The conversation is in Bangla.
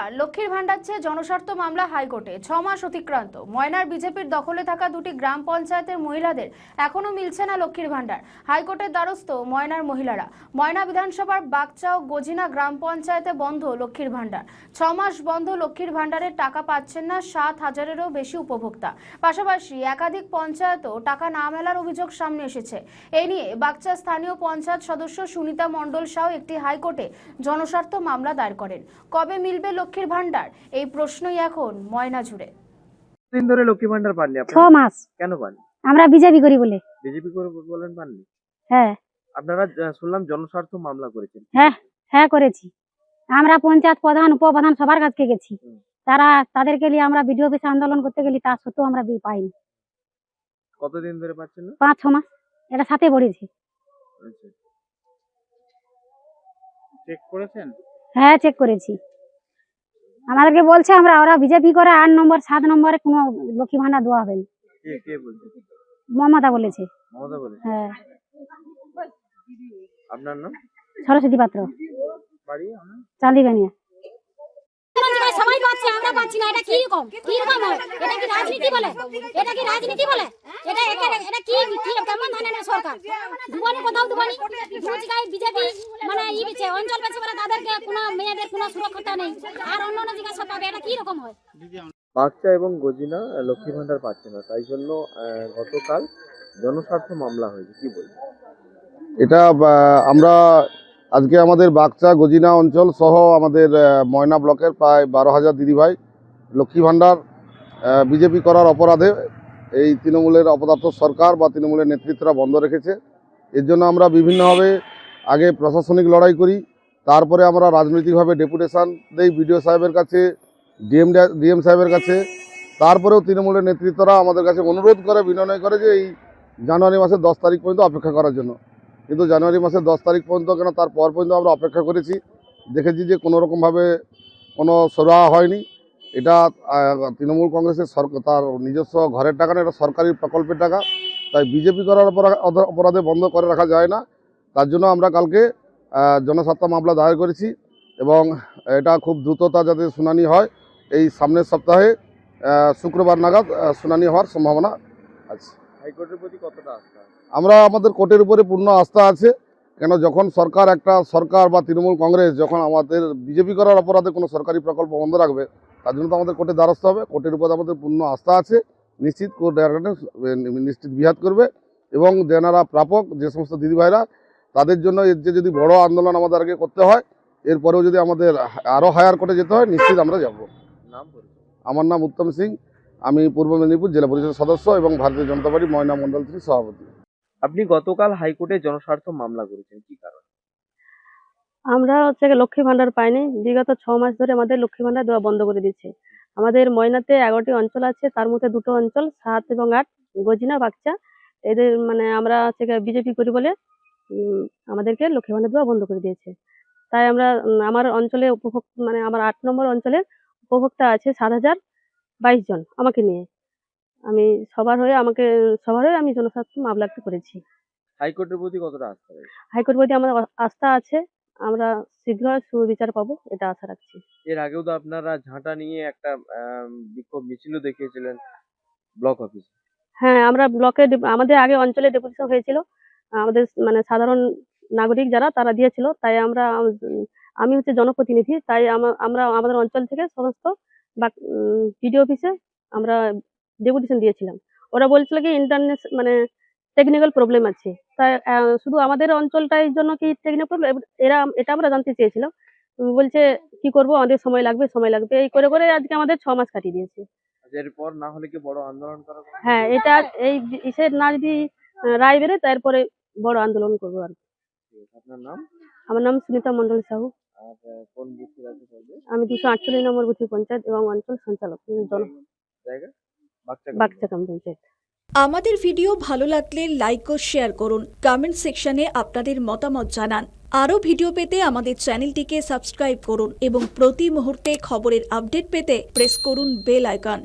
নমস্কার। লক্ষ্মীর ভান্ডার চেয়ে জনস্বার্থ মামলা হাইকোর্টে 6 মাস অতিক্রান্ত। ময়নার বিজেপির দখলে থাকা দুটি গ্রাম পঞ্চায়েতের মহিলাদের এখনো মিলছে না লক্ষ্মীর ভান্ডার। হাইকোর্টের দ্বারস্থ ময়নার মহিলারা। ময়না বিধানসভার বাগচা ও গজিনা গ্রাম পঞ্চায়েতে বন্ধ লক্ষ্মীর ভান্ডার। 6 মাস বন্ধ লক্ষ্মীর ভান্ডারের টাকা পাচ্ছেন না 7,000-এরও বেশি উপভোক্তা। পাশাপাশি একাধিক পঞ্চায়েতও টাকা না মেলার অভিযোগ সামনে এসেছে। এই নিয়ে বাগচা স্থানীয় পঞ্চায়েত সদস্য সুনিতা মণ্ডল সাউ একটি হাইকোর্টে জনস্বার্থ মামলা দায়ের করেন। কবে মিলবে লক্ষ্মীর ভান্ডার, এই প্রশ্নই এখন ময়না জুড়ে। দিন ধরে লক্ষ্মী ভান্ডার পাননি আপনি? 6 মাস। কেন পাননি? আমরা বিজেপি করি বলে। বিজেপি করে বলেন পাননি? হ্যাঁ। আপনারা শুনলাম জনস্বার্থ মামলা করেছেন। হ্যাঁ করেছি। আমরা পঞ্চায়েত প্রধান উপপ্রধান সবার কাছে গেছি। তাদেরকে নিয়ে আমরা বিডিও অফিসে আন্দোলন করতে গেলি, তা সত্ত্বেও আমরা পাইনি। কতদিন ধরে পাচ্ছেন না? 5-6 মাস। এটা সাথে পড়েছে। আচ্ছা, চেক করেছেন? হ্যাঁ, চেক করেছি। আমাদেরকে বলছে ওরা বিজেপি করে 8 নম্বর 7 নম্বরে কোনো লক্ষ্মী ভান্ডার দেওয়া হবে না। কে বলছে? মমতা বলেছে। মমতা বলেছে? হ্যাঁ। আপনার নাম? সরস্বতী পাত্র, বাড়ি? চাঁদিবানিয়া। সবাই পাচ্ছে, আমরা পাচ্ছি না। এটা কি রকম হয়? এটা কি রাজনীতি বলে? এটা কি রাজনীতি বলে? এটা কি কেমন ধরনের সরকার? দুবানি কোথাও দুবানি জায়গায় বিজেপি মানে বিছে অঞ্চল বেছে বলে তাদেরকে কোনো মেয়েদের কোনো সুরক্ষা নেই, আর অন্য জায়গায় সব পাবে। এটা কি রকম হয়? বাগচা এবং গজিনা লক্ষ্মী ভান্ডার পাচ্ছে না, তাই জন্য গতকাল জনস্বার্থ মামলা হয়েছে, কি বলবো? এটা আমরা আজকে আমাদের বাগচা গজিনা অঞ্চল সহ আমাদের ময়না ব্লকের প্রায় 12,000 দিদিভাই লক্ষ্মী ভান্ডার বিজেপি করার অপরাধে এই তৃণমূলের অপদার্থ সরকার বা তৃণমূলের নেতৃত্বরা বন্ধ রেখেছে। এর জন্য আমরা বিভিন্নভাবে আগে প্রশাসনিক লড়াই করি, তারপরে আমরা রাজনৈতিকভাবে ডেপুটেশন দেই বিডিও সাহেবের কাছে, ডিএম সাহেবের কাছে। তারপরেও তৃণমূলের নেতৃত্বরা আমাদের কাছে অনুরোধ করে, বিনয় করে যে এই জানুয়ারি মাসের 10 তারিখ পর্যন্ত অপেক্ষা করার জন্য। কিন্তু জানুয়ারি মাসের 10 তারিখ পর্যন্ত কেন, তারপর পর্যন্ত আমরা অপেক্ষা করেছি, দেখেছি যে কোনোরকমভাবে কোনো সরবরাহ হয়নি। এটা তৃণমূল কংগ্রেসের সরকার তার নিজস্ব ঘরের টাকা না, এটা সরকারি প্রকল্পের টাকা, তাই বিজেপি করার অপরাধে বন্ধ করে রাখা যায় না। তার জন্য আমরা কালকে জনস্বার্থ মামলা দায়ের করেছি এবং এটা খুব দ্রুততা যাতে শুনানি হয়, এই সামনের সপ্তাহে শুক্রবার নাগাদ শুনানি হওয়ার সম্ভাবনা আছে। হাইকোর্টের প্রতি কতটা আস্থা? আমরা আমাদের কোর্টের উপরে পূর্ণ আস্থা আছে। কেন, যখন সরকার বা তৃণমূল কংগ্রেস যখন আমাদের বিজেপি করার অপরাধে কোনো সরকারি প্রকল্প বন্ধ রাখবে, তার জন্য তো আমাদের কোর্টে দ্বারস্থ হবে। কোর্টের উপরে আমাদের পূর্ণ আস্থা আছে। নিশ্চিত কোর্ট নিশ্চিত বিহাত করবে এবং যারা প্রাপক যে সমস্ত দিদিভাইরা, তাদের জন্য এর যে যদি বড় আন্দোলন আমাদের আগে করতে হয়, এরপরেও যদি আমাদের আরও হায়ার কোর্টে যেতে হয়, নিশ্চিত আমরা যাব। নাম? আমার নাম উত্তম সিং, আমি পূর্ব মেদিনীপুর জেলা পরিষদের সদস্য এবং ভারতীয় জনতা পার্টি ময়না মণ্ডল 3 সভাপতি। আপনি গতকাল হাইকোর্টে জনস্বার্থ মামলা করেছেন, কি কারণ? আমরা লক্ষ্মী ভান্ডার পাইনি। বিগত 6 মাস ধরে আমাদের লক্ষ্মী ভান্ডার দেওয়া বন্ধ করে দিচ্ছে। আমাদের ময়নাতে 11টি অঞ্চল আছে, তার মধ্যে 2টো অঞ্চল 7 এবং 8 গজিনা বাগচা, এদের মানে আমরা বিজেপি করি বলে আমাদেরকে লক্ষ্মী ভান্ডার দেওয়া বন্ধ করে দিয়েছে। তাই আমরা আমার অঞ্চলে আমার 8 নম্বর অঞ্চলের উপভোক্তা আছে 7,022 জন আমাকে নিয়ে। আমি সবার হয়ে আমি জনস্বার্থ মামলা একটা করেছি। হাইকোর্টের প্রতি কতটা আস্থা রয়েছে? হাইকোর্ট প্রতি আমার আস্থা আছে। আমরা শীঘ্র সুবিচার পাবো, এটা আশা রাখছি। এর আগেও তো আপনারা ঝাঁটা নিয়ে একটা বিক্ষোভ মিছিলও দেখিয়েছিলেন ব্লক অফিসে। হ্যাঁ, আমরা আমাদের আগে অঞ্চলে ডেপুটেশন হয়েছিল, আমাদের মানে সাধারণ নাগরিক যারা তারা দিয়েছিল। তাই আমি জনপ্রতিনিধি, তাই আমরা আমাদের অঞ্চল থেকে সমস্ত বিডিও অফিসে আমরা ডেপুটেশন দিয়েছিলাম। ওরা বলছিল কি ইন্টারনেট মানে টেকনিক্যাল প্রবলেম আছে, তাই শুধু আমাদের অঞ্চলটার জন্য কি টেকনিক্যাল প্রবলেম এটা আমরা জানতে চেয়েছিলাম। বলছে কি করব, আমাদের সময় লাগবে এই করে আজকে আমাদের 6 মাস কাটিয়ে দিয়েছে। এরপর না হলে কি বড় আন্দোলন করা? হ্যাঁ, এটা এই ইসের না যদি রায় বেরোয়, তারপরে বড় আন্দোলন করবো আর কি। আপনার নাম? আমার নাম সুনিতা মণ্ডল সাহু। আর কোন বুথে আছে? আমি 248 নম্বর বুথি পঞ্চায়েত এবং অঞ্চল সঞ্চালক জায়গা বাগচা গ্রাম পঞ্চায়েত। আমাদের ভিডিও ভালো লাগলে লাইক ও শেয়ার করুন, কমেন্ট সেকশনে আপনাদের মতামত জানান। আরও ভিডিও পেতে আমাদের চ্যানেলটিকে সাবস্ক্রাইব করুন এবং প্রতি মুহূর্তে খবরের আপডেট পেতে প্রেস করুন বেল আইকন।